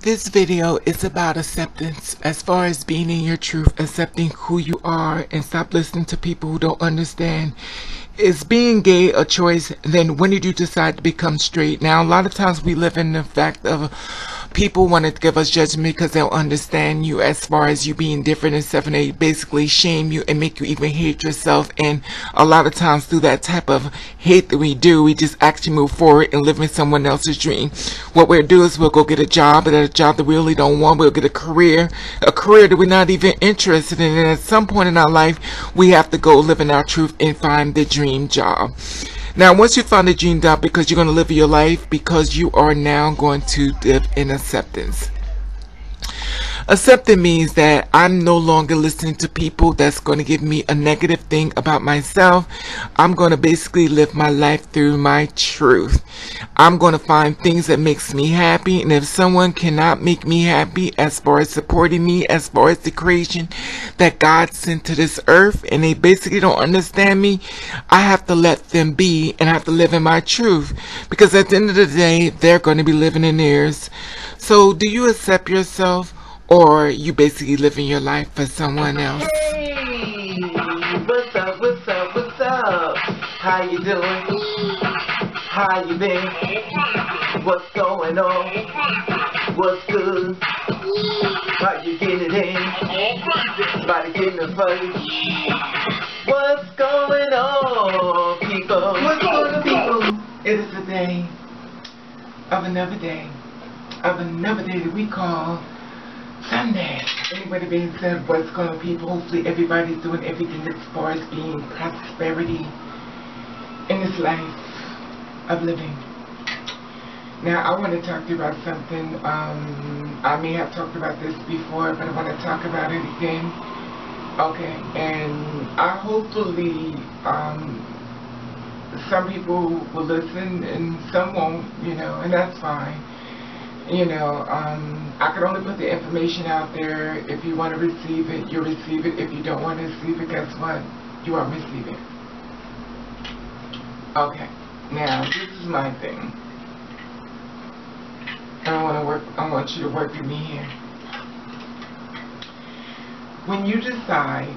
This video is about acceptance as far as being in your truth, accepting who you are, and stop listening to people who don't understand. Is being gay a choice? Then when did you decide to become straight? Now, a lot of times we live in the fact of people want to give us judgment because they'll understand you as far as you being different and stuff, and they basically shame you and make you even hate yourself. And a lot of times through that type of hate that we do, we just actually move forward and live in someone else's dream. What we'll do is we'll go get a job, but a job that we really don't want. We'll get a career that we're not even interested in. And at some point in our life, we have to go live in our truth and find the dream job. Now, once you find the dream job, because you're going to live your life, because you are now going to live in acceptance. Accepting means that I'm no longer listening to people that's going to give me a negative thing about myself. I'm going to basically live my life through my truth. I'm going to find things that makes me happy, and if someone cannot make me happy as far as supporting me, as far as the creation that God sent to this earth, and they basically don't understand me, I have to let them be, and I have to live in my truth, because at the end of the day, they're going to be living in theirs. So do you accept yourself, or you basically living your life for someone else? Hey, what's up, what's up, what's up? How you doing? How you been? What's going on? What's good? How you getting it in? Body getting it funny? What's going on, people? What's going on, people? It is a day of another day that we call Sunday. Anybody being said, what's going on, people? Hopefully everybody's doing everything as far as being prosperity in this life of living. Now, I want to talk to you about something. I may have talked about this before, but I want to talk about it again. Okay, and I hopefully some people will listen and some won't, and that's fine. I can only put the information out there. If you want to receive it, you receive it. If you don't want to receive it, guess what? You won't receive it. Okay. Now, this is my thing. I want you to work with me here. When you decide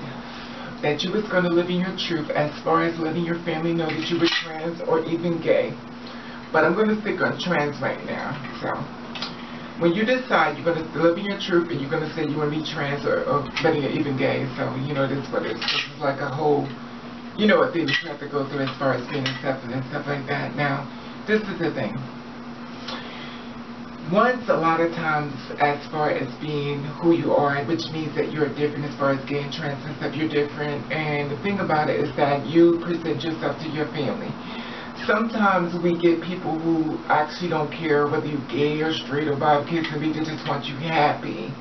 that you was going to live in your truth, as far as letting your family know that you were trans or even gay, but I'm going to stick on trans right now. So, when you decide you're going to live in your truth and you're going to say you want to be trans or better yet, even gay, so this is what it is. This is like a whole, what things you have to go through as far as being accepted and stuff like that. Now, this is the thing. Once, a lot of times, as far as being who you are, which means that you're different as far as gay and trans and stuff, you're different. And the thing about it is that you present yourself to your family. Sometimes we get people who actually don't care whether you're gay or straight or bi, kids, and they just want you happy.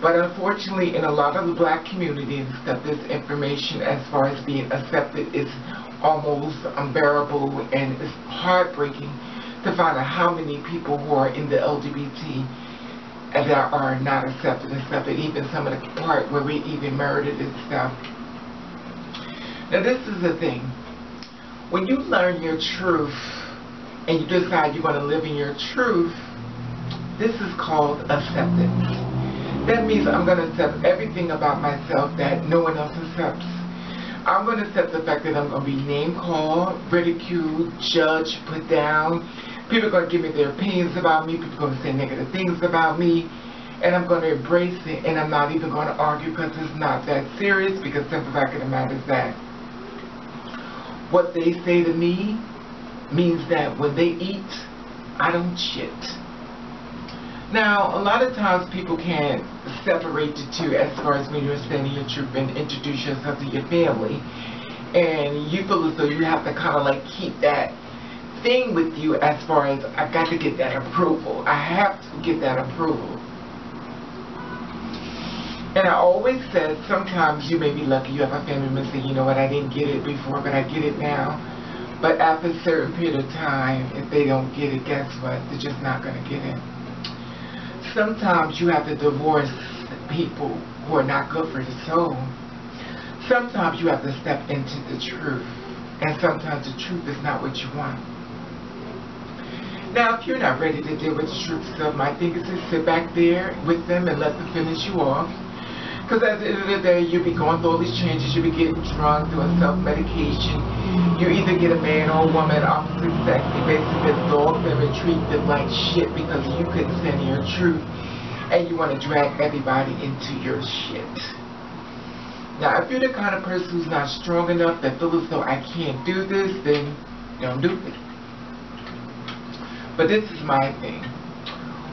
But unfortunately, in a lot of the black community and stuff, this information as far as being accepted is almost unbearable, and it's heartbreaking to find out how many people who are in the LGBT that are not accepted and stuff, and even some of the part where we even murdered and stuff. Now, this is the thing. When you learn your truth and you decide you're going to live in your truth, this is called acceptance. That means I'm going to accept everything about myself that no one else accepts. I'm going to accept the fact that I'm going to be name-called, ridiculed, judged, put down. People are going to give me their opinions about me. People are going to say negative things about me. And I'm going to embrace it, and I'm not even going to argue because it's not that serious, because the simple fact of the matter is that what they say to me means that when they eat, I don't shit. Now, a lot of times people can't separate the two as far as when you're standing your truth and introduce yourself to your family. And you feel as though you have to kind of like keep that thing with you as far as, I got to get that approval. I have to get that approval. And I always said, sometimes you may be lucky you have a family member say, you know what, I didn't get it before, but I get it now. But after a certain period of time, if they don't get it, guess what? They're just not going to get it. Sometimes you have to divorce people who are not good for the soul. Sometimes you have to step into the truth. And sometimes the truth is not what you want. Now, if you're not ready to deal with the truth of my thing is to sit back there with them and let them finish you off. Because at the end of the day, you'll be going through all these changes. You'll be getting drunk, doing self-medication. You either get a man or a woman, opposite sex. You basically dog them and treat them like shit because you couldn't stand your truth. And you want to drag everybody into your shit. Now, if you're the kind of person who's not strong enough that feels as though I can't do this, then don't do it. But this is my thing.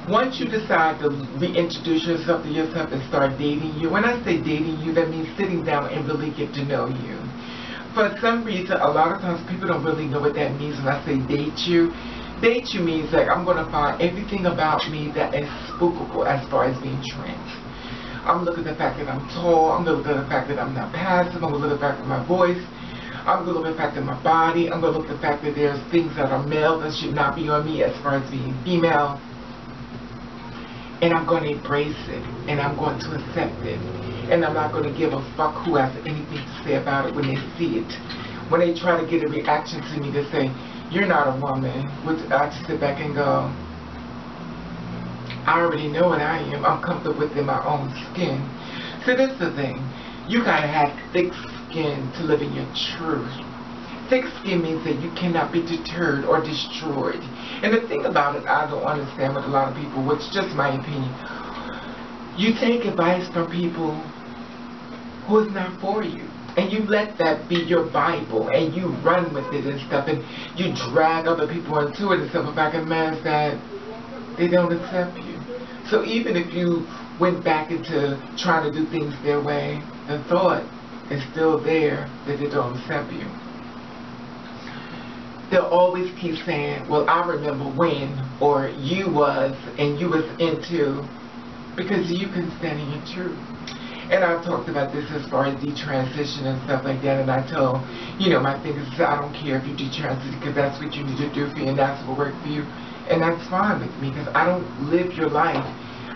Once you decide to reintroduce yourself to yourself and start dating you, when I say dating you, that means sitting down and really get to know you. For some reason, a lot of times people don't really know what that means when I say date you. Date you means like I'm going to find everything about me that is spookable as far as being trans. I'm looking at the fact that I'm tall. I'm going to look at the fact that I'm not passive. I'm going to look at the fact that my voice. I'm going to look at the fact that my body. I'm going to look at the fact that there's things that are male that should not be on me as far as being female. And I'm going to embrace it. And I'm going to accept it. And I'm not going to give a fuck who has anything to say about it when they see it. When they try to get a reaction to me to say, you're not a woman, I just sit back and go, I already know what I am. I'm comfortable within my own skin. So this is the thing. You gotta have thick skin to live in your truth. Thick skin means that you cannot be deterred or destroyed. And the thing about it, I don't understand with a lot of people, which is just my opinion. You take advice from people who is not for you. And you let that be your Bible, and you run with it and stuff, and you drag other people into it and stuff. But back in mass that they don't accept you. So even if you went back into trying to do things their way, the thought is still there that they don't accept you. They'll always keep saying, well, I remember when, or you was, and you was into, because you can stand in your truth. And I've talked about this as far as detransition and stuff like that, and I told, my thing is, I don't care if you detransition, because that's what you need to do for you, and that's what will work for you. And that's fine with me, because I don't live your life.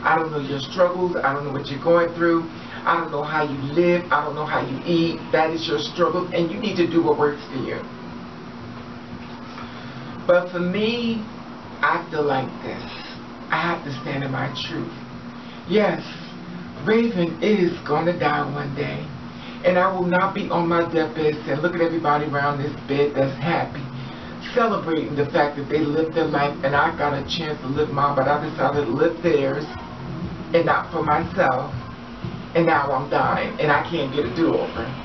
I don't know your struggles. I don't know what you're going through. I don't know how you live. I don't know how you eat. That is your struggle, and you need to do what works for you. But for me, I feel like this. I have to stand in my truth. Yes, Raven is going to die one day. And I will not be on my deathbed and look at everybody around this bed that's happy, celebrating the fact that they lived their life and I got a chance to live mine, but I decided to live theirs and not for myself. And now I'm dying and I can't get a do-over.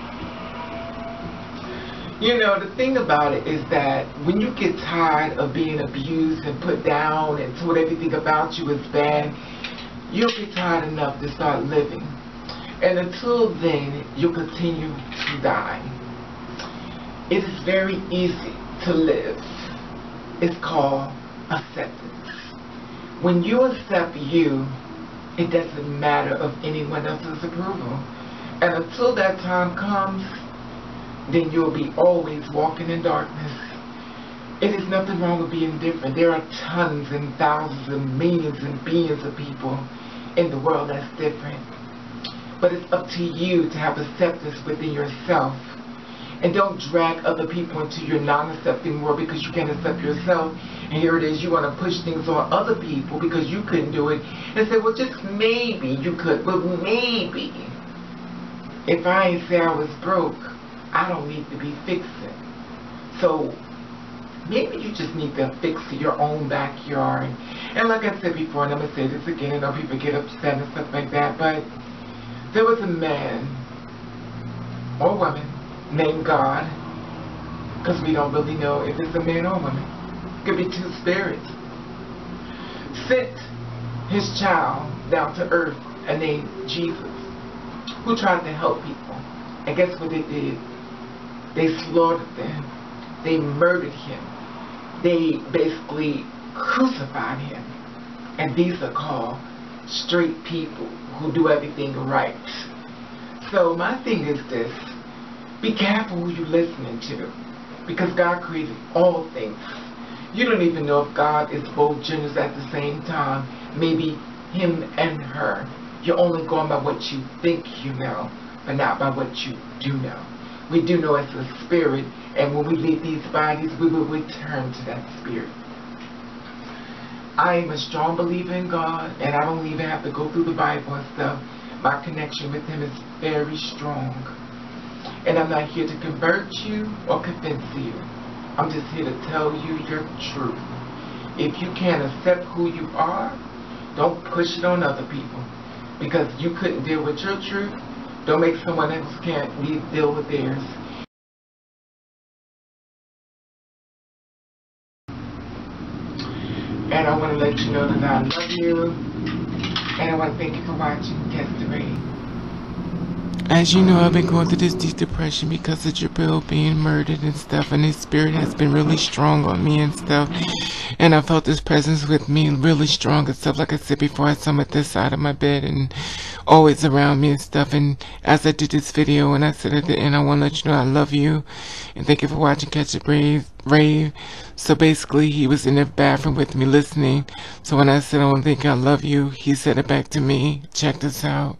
The thing about it is that when you get tired of being abused and put down and told everything about you is bad, you'll be tired enough to start living. And until then, you'll continue to die. It is very easy to live. It's called acceptance. When you accept you, it doesn't matter of anyone else's approval. And until that time comes, then you'll be always walking in darkness. It is nothing wrong with being different. There are tons and thousands and millions and billions of people in the world that's different. But it's up to you to have acceptance within yourself. And don't drag other people into your non-accepting world because you can't accept yourself. And here it is, you want to push things on other people because you couldn't do it. And say, well, just maybe you could. Well, maybe. If I ain't say I was broke, I don't need to be fixing. So maybe you just need to fix your own backyard. And like I said before, and I'm going to say this again, I know people get upset and stuff like that, but there was a man or woman named God, because we don't really know if it's a man or woman. It could be two spirits. Sent his child down to earth and named Jesus, who tried to help people. And guess what they did? They slaughtered them. They murdered him. They basically crucified him. And these are called straight people who do everything right. So my thing is this. Be careful who you're listening to, because God created all things. You don't even know if God is both genders at the same time. Maybe him and her. You're only going by what you think you know, but not by what you do know. We do know it's a spirit, and when we leave these bodies, we will return to that spirit. I am a strong believer in God, and I don't even have to go through the Bible and stuff. My connection with Him is very strong. And I'm not here to convert you or convince you. I'm just here to tell you your truth. If you can't accept who you are, don't push it on other people. Because you couldn't deal with your truth, don't make someone else can't deal with theirs. And I want to let you know that I love you. And I want to thank you for watching Catch the Rave. As you know, I've been going through this deep depression because of Jabril being murdered and stuff, and his spirit has been really strong on me and stuff, and I felt his presence with me really strong and stuff. Like I said before, I saw him at this side of my bed and always around me and stuff. And as I did this video, and I said at the end, I want to let you know I love you and thank you for watching Catch a Rave. So basically, he was in the bathroom with me listening, so when I said I want to thank you, I love you, he said it back to me. Check this out.